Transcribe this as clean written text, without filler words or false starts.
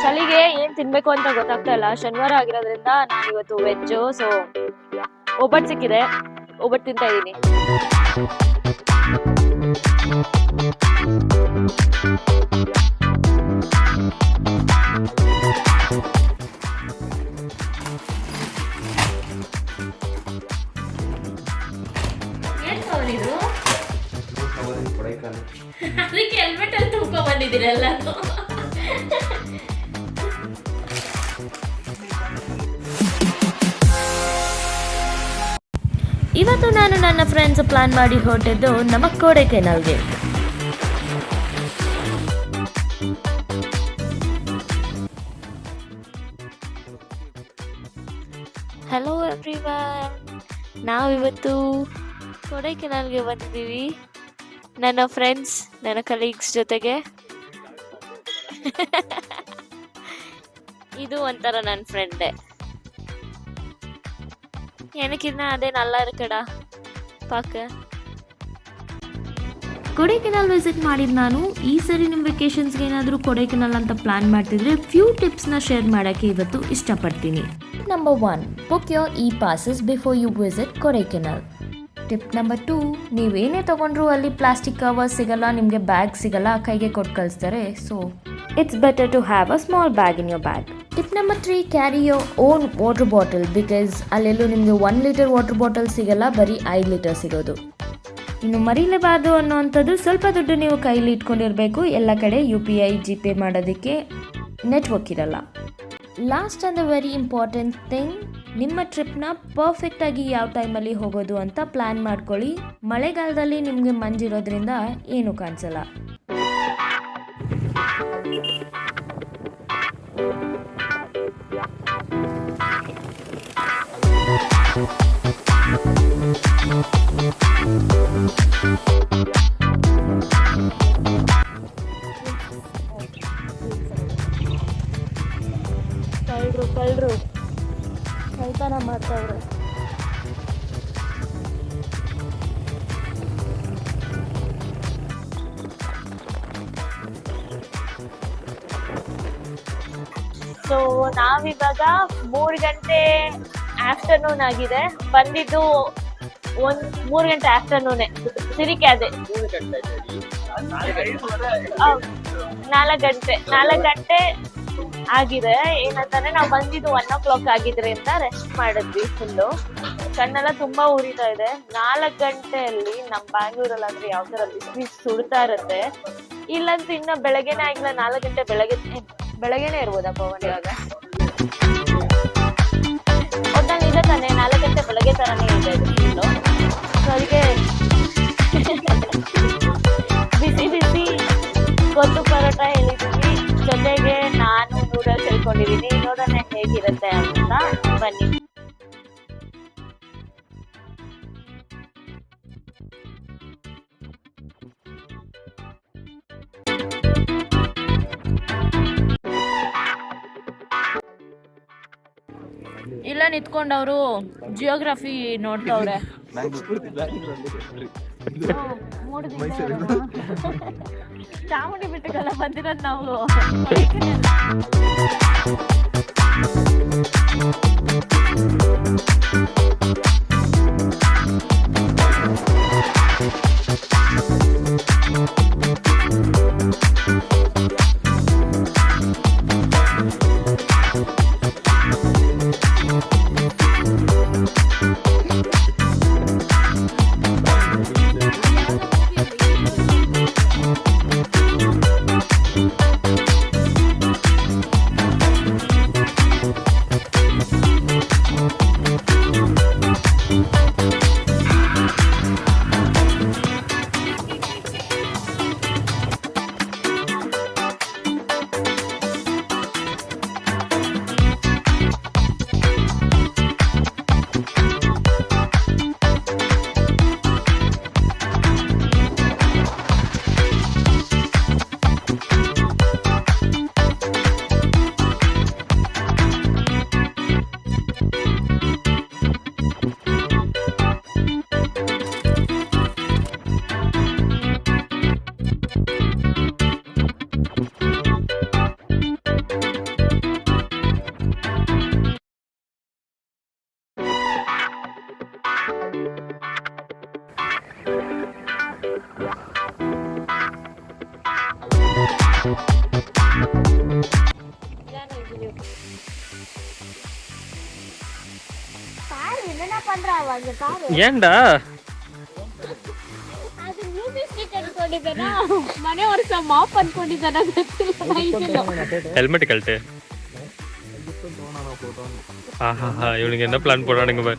ಚಳಿಗೆ ಏನ್ ತಿನ್ಬೇಕು ಅಂತ ಗೊತ್ತಾಗ್ತಾ ಇಲ್ಲ. ಶನಿವಾರ ಆಗಿರೋದ್ರಿಂದ ನಾನು ಇವತ್ತು ವೆಜ್. ಸೊ ಒಬ್ಬಟ್ಟು ಸಿಕ್ಕಿದೆ, ಒಬ್ಬಟ್ಟು ತಿಂತಾ ಇದೀನಿ. ಅದಕ್ಕೆ ಹೆಲ್ಮೆಟ್ ಅಲ್ಲಿ ತುಂಬ್ಕೊಂಡ್ ಬಂದಿದ್ದೀರಲ್ಲ. ಇವತ್ತು ನಾನು ನನ್ನ ಫ್ರೆಂಡ್ಸ್ ಪ್ಲಾನ್ ಮಾಡಿ ಹೊರಟಿದ್ದು ನಮ್ಮ ಕೊಡೈಕೆನಾಲ್ಗೆ. ಹಲೋ ಎವ್ರಿವನ್, ನಾವಿವತ್ತು ಕೊಡೈಕೆನಾಲ್ಗೆ ಬಂದಿದ್ದೀವಿ ನನ್ನ ಫ್ರೆಂಡ್ಸ್, ನನ್ನ ಕಲೀಗ್ಸ್ ಜೊತೆಗೆ. ಇದು ಒಂಥರ ನನ್ನ ಫ್ರೆಂಡೇ. எனக்குன்னா அதே நல்லா இருக்குடா ಪಾಕ. ಕೊಡೈಕೆನಾಲ್ ವಿಸಿಟ್ ಮಾಡಿದ್ದು ನಾನು. ಈ ಸರಿ ನಿಮ್ಮ ವೆಕೇಷನ್ಸ್ಗೆ ಏನಾದರೂ ಕೊಡೈಕೆನಾಲ್ ಅಂತ ಪ್ಲಾನ್ ಮಾಡ್ತಿದ್ರೆ ಫ್ಯೂ ಟಿಪ್ಸ್ನ ಶೇರ್ ಮಾಡೋಕ್ಕೆ ಇವತ್ತು ಇಷ್ಟಪಡ್ತೀನಿ. Number 1, book your passes before you visit Kodaikanal. Tip number 2, ನೀವೇನೇ ತೊಗೊಂಡ್ರು ಅಲ್ಲಿ ಪ್ಲಾಸ್ಟಿಕ್ ಕವರ್ ಸಿಗಲ್ಲ, ನಿಮಗೆ ಬ್ಯಾಗ್ ಸಿಗಲ್ಲ, ಕೈಗೆ ಕೊಟ್ಟು ಕಳಿಸ್ತಾರೆ. So it's better to have a small bag in your bag. Tip number 3, carry your own water bottle because ಅಲ್ಲೆಲ್ಲೂ ನಿಮಗೆ 1 ಲೀಟರ್ ವಾಟರ್ ಬಾಟಲ್ ಸಿಗಲ್ಲ, ಬರೀ 5 ಲೀಟರ್ ಸಿಗೋದು. ಇನ್ನು ಮರೀಲೇಬಾರ್ದು ಅನ್ನೋವಂಥದ್ದು, ಸ್ವಲ್ಪ ದುಡ್ಡು ನೀವು ಕೈಲಿ ಇಟ್ಕೊಂಡಿರಬೇಕು. ಎಲ್ಲ ಕಡೆ UPI GPay ಮಾಡೋದಕ್ಕೆ ನೆಟ್ವರ್ಕ್ ಇರಲ್ಲ. Last and the very important thing, ನಿಮ್ಮ ಟ್ರಿಪ್ನ ಪರ್ಫೆಕ್ಟಾಗಿ ಯಾವ ಟೈಮಲ್ಲಿ ಹೋಗೋದು ಅಂತ ಪ್ಲ್ಯಾನ್ ಮಾಡ್ಕೊಳ್ಳಿ. ಮಳೆಗಾಲದಲ್ಲಿ ನಿಮಗೆ ಮಂಜಿರೋದ್ರಿಂದ ಏನೂ ಕಾಣಿಸಲ್ಲ. ಕಳ್ಳರು ಕಳ್ತನ ಮಾಡ್ತಾವ್ರೆ. ಸೊ ನಾವಿವಾಗ 3 ಗಂಟೆ ಆಫ್ಟರ್ನೂನ್ ಆಗಿದೆ. ಬಂದಿದ್ದು 3 ಗಂಟೆ ಆಫ್ಟರ್ನೂನೇ. ಸಿರಿಕೆ ಅದೇ 4 ಗಂಟೆ ಆಗಿದೆ. ಏನಂತಾನೆ ನಾವು ಬಂದಿದ್ದು 1 o'clock ಆಗಿದ್ರಿಂದ ರೆಸ್ಟ್ ಮಾಡಿದ್ವಿ. ಫುಲ್ಲು ಕಣ್ಣೆಲ್ಲ ತುಂಬಾ ಉರಿತಾ ಇದೆ. 4 ಗಂಟೆಯಲ್ಲಿ ನಮ್ಮ ಬ್ಯಾಂಗ್ಳೂರಲ್ಲಿ ಅಂದ್ರೆ ಯಾವ ತರ ಬಿಸಿಲು ಸುಡ್ತಾ ಇರುತ್ತೆ. ಇಲ್ಲಂತೂ ಇನ್ನ ಬೆಳಗ್ಗೆನೇ ಆಗಿಲ್ಲ. 4 ಗಂಟೆ ಬೆಳಗ್ಗೆನೆ ಇರ್ಬೋದಪ್ಪ ಪವನ್ ಇವಾಗ. ಒಟ್ನಲ್ಲಿ ಇದೆ ತಾನೆ, 4 ಗಂಟೆ ಬೆಳಗ್ಗೆ ತರಾನೇ ಇದೆ ಫುಲ್ಲು. ಸೊ ಅದಕ್ಕೆ ಬಿಸಿ ಬಿಸಿ ಗೊತ್ತು ಪರೋಟ ಹೇಳಿದೀವಿ. ಜೊತೆಗೆ ನಾನು ನೂಡಲ್ಸ್ ಹೇಳ್ಕೊಂಡಿದ್ದೀನಿ. ನೋಡೋಣ ಹೇಗಿರುತ್ತೆ ಅಂತ, ಬನ್ನಿ. ಇಲ್ಲ ನಿಂತ್ಕೊಂಡವ್ರು ಜಿಯೋಗ್ರಫಿ ನೋಡ್ತವ್ರೆ. ಚಾಮುಂಡಿ ಬೆಟ್ಟಕ್ಕೆಲ್ಲ ಬಂದಿರೋದು ನಾವು. பண்றாங்க பாரு. ஏன்டா ಅದು ಮ್ಯೂಸಿಕ್ ಸ್ಟಿಕ್ ಅನ್ಕೊಂಡಿದ್ದಾನ ಮನೆ ವರ್ಷ ಮಾಪ್ ಅನ್ಕೊಂಡಿದ್ದಾನ ಗೊತ್ತಿಲ್ಲ. ஹெல்மெட் கழட்டு. ஆஹா இவனுக்கு என்ன பிளான் போடுறானுங்க பாரு.